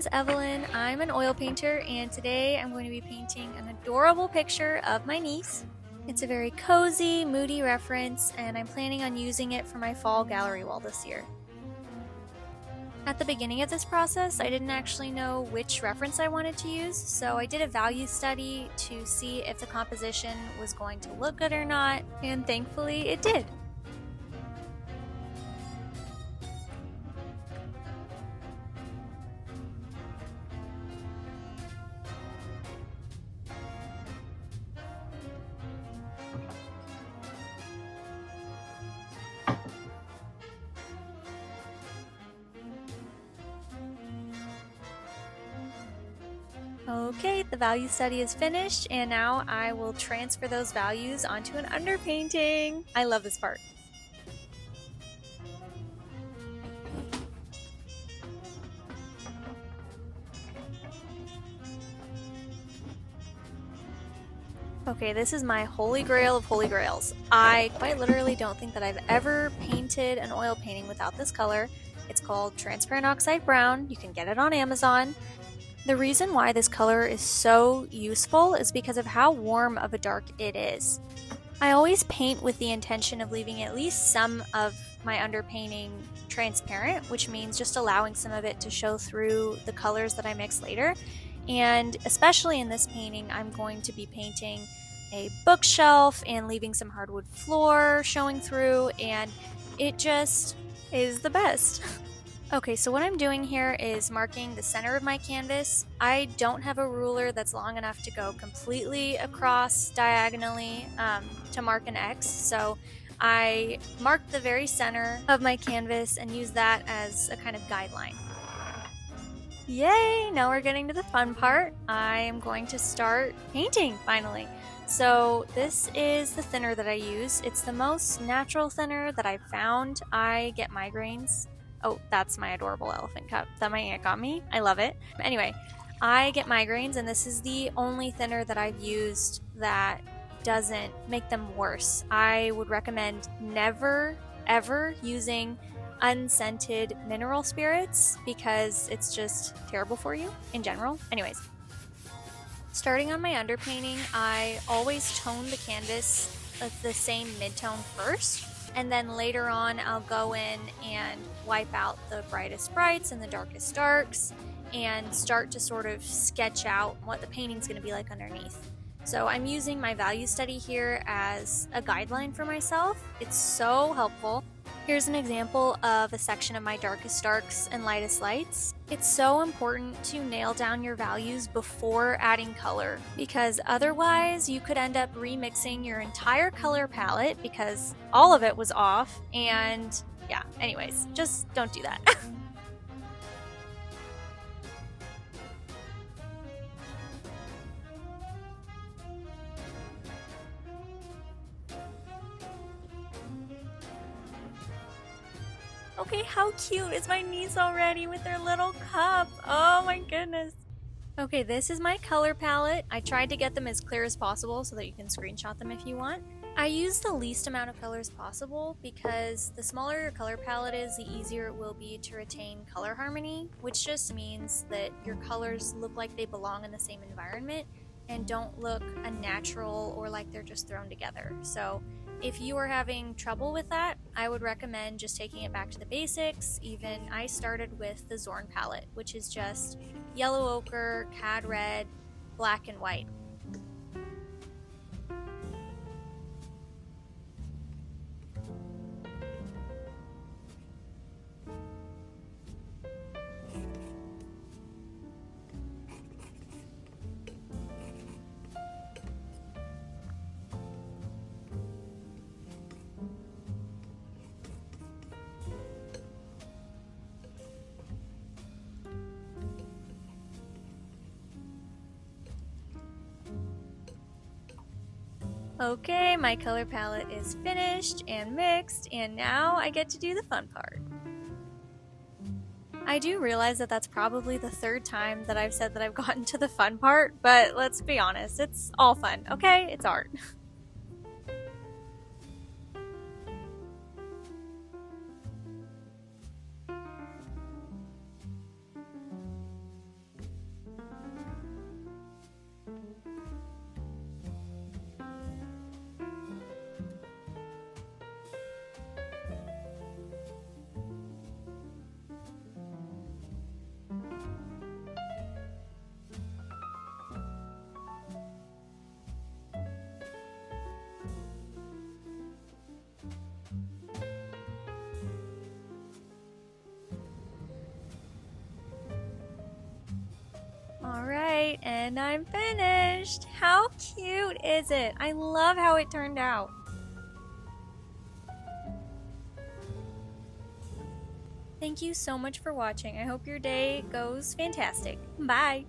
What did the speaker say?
is Evelyn. I'm an oil painter, and today I'm going to be painting an adorable picture of my niece. It's a very cozy, moody reference, and I'm planning on using it for my fall gallery wall this year. At the beginning of this process, I didn't actually know which reference I wanted to use, so I did a value study to see if the composition was going to look good or not, and thankfully it did. Okay, the value study is finished, and now I will transfer those values onto an underpainting. I love this part. Okay, this is my holy grail of holy grails. I quite literally don't think that I've ever painted an oil painting without this color. It's called Transparent Oxide Brown. You can get it on Amazon. The reason why this color is so useful is because of how warm of a dark it is. I always paint with the intention of leaving at least some of my underpainting transparent, which means just allowing some of it to show through the colors that I mix later. And especially in this painting, I'm going to be painting a bookshelf and leaving some hardwood floor showing through, and it just is the best. Okay, so what I'm doing here is marking the center of my canvas. I don't have a ruler that's long enough to go completely across diagonally to mark an X, so I marked the very center of my canvas and use that as a kind of guideline. Yay! Now we're getting to the fun part. I am going to start painting, finally. So this is the thinner that I use. It's the most natural thinner that I've found. I get migraines. Oh, that's my adorable elephant cup that my aunt got me. I love it. Anyway, I get migraines, and this is the only thinner that I've used that doesn't make them worse. I would recommend never, ever using unscented mineral spirits because it's just terrible for you in general. Anyways, starting on my underpainting, I always tone the canvas at the same mid-tone first, and then later on I'll go in and wipe out the brightest brights and the darkest darks and start to sort of sketch out what the painting's going to be like underneath. So I'm using my value study here as a guideline for myself. It's so helpful. Here's an example of a section of my darkest darks and lightest lights. It's so important to nail down your values before adding color, because otherwise you could end up remixing your entire color palette because all of it was off, and yeah, anyways, just don't do that. Okay, how cute is my niece already with her little cup? Oh my goodness. Okay, this is my color palette. I tried to get them as clear as possible so that you can screenshot them if you want. I use the least amount of colors possible because the smaller your color palette is, the easier it will be to retain color harmony, which just means that your colors look like they belong in the same environment and don't look unnatural or like they're just thrown together. So if you are having trouble with that, I would recommend just taking it back to the basics. Even I started with the Zorn palette, which is just yellow ochre, cad red, black and white. Okay, my color palette is finished and mixed, and now I get to do the fun part. I do realize that that's probably the third time that I've said that I've gotten to the fun part, but let's be honest, it's all fun, okay? It's art. And I'm finished! How cute is it? I love how it turned out. Thank you so much for watching. I hope your day goes fantastic. Bye!